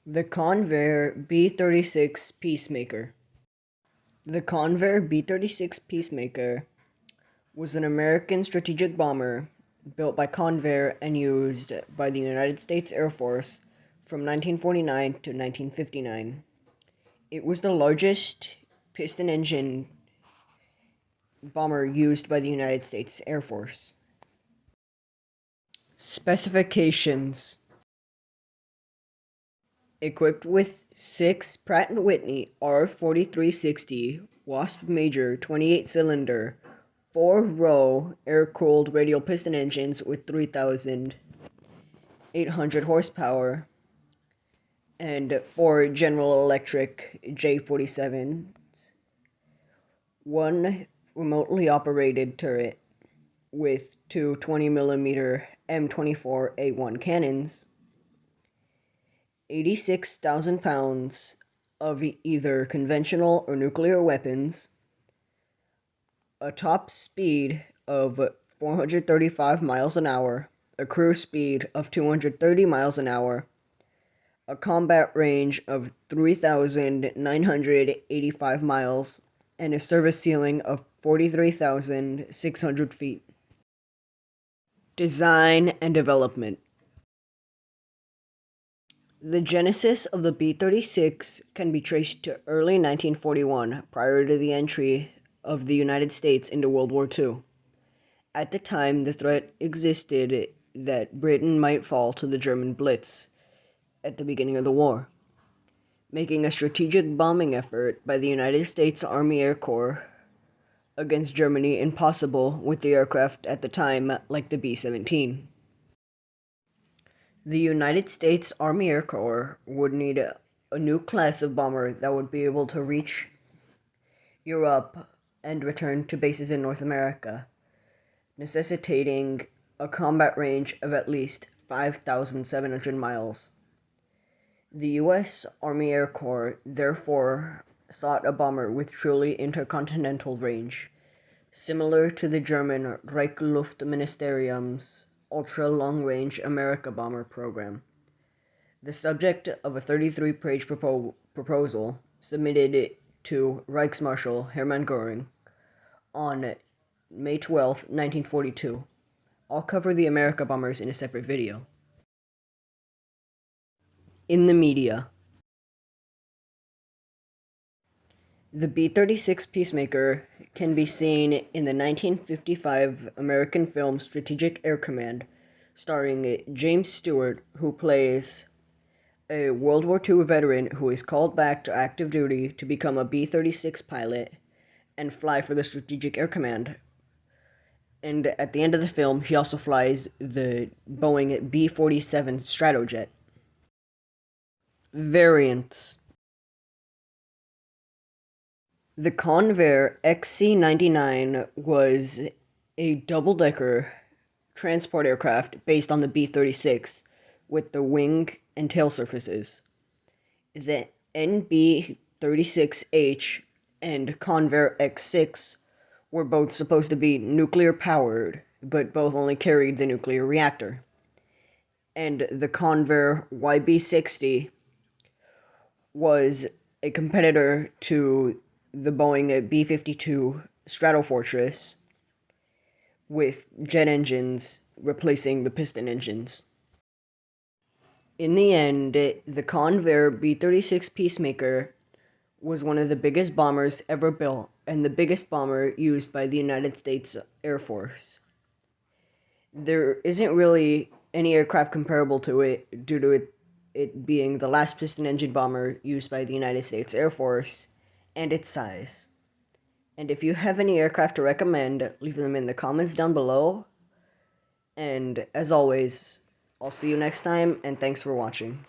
The Convair B-36 Peacemaker. The Convair B-36 Peacemaker was an American strategic bomber built by Convair and used by the United States Air Force from 1949 to 1959. It was the largest piston engine bomber used by the United States Air Force. Specifications: equipped with 6 Pratt & Whitney R4360 Wasp Major 28-cylinder 4-row air-cooled radial piston engines with 3,800 horsepower and 4 General Electric J47s, 1 remotely operated turret with 2 20mm M24A1 cannons, 86,000 pounds of either conventional or nuclear weapons, a top speed of 435 miles an hour, a cruise speed of 230 miles an hour, a combat range of 3,985 miles, and a service ceiling of 43,600 feet. Design and development. The genesis of the B-36 can be traced to early 1941, prior to the entry of the United States into World War II. At the time, the threat existed that Britain might fall to the German Blitz at the beginning of the war, making a strategic bombing effort by the United States Army Air Corps against Germany impossible with the aircraft at the time like the B-17. The United States Army Air Corps would need a new class of bomber that would be able to reach Europe and return to bases in North America, necessitating a combat range of at least 5,700 miles. The U.S. Army Air Corps therefore sought a bomber with truly intercontinental range, similar to the German Reichsluftministerium's ultra-long-range America bomber program. The subject of a 33-page proposal submitted to Reichsmarschall Hermann Göring on May 12, 1942. I'll cover the America bombers in a separate video. In the media. The B-36 Peacemaker can be seen in the 1955 American film Strategic Air Command, starring James Stewart, who plays a World War II veteran who is called back to active duty to become a B-36 pilot and fly for the Strategic Air Command. And at the end of the film, he also flies the Boeing B-47 Stratojet. Variants. The Convair XC-99 was a double-decker transport aircraft based on the B-36 with the wing and tail surfaces. The NB-36H and Convair X6 were both supposed to be nuclear-powered, but both only carried the nuclear reactor. And the Convair YB-60 was a competitor to the Boeing B-52 Stratofortress, with jet engines replacing the piston engines. In the end, the Convair B-36 Peacemaker was one of the biggest bombers ever built and the biggest bomber used by the United States Air Force. There isn't really any aircraft comparable to it due to it being the last piston engine bomber used by the United States Air Force and its size. And if you have any aircraft to recommend, leave them in the comments down below. And as always, I'll see you next time, and thanks for watching.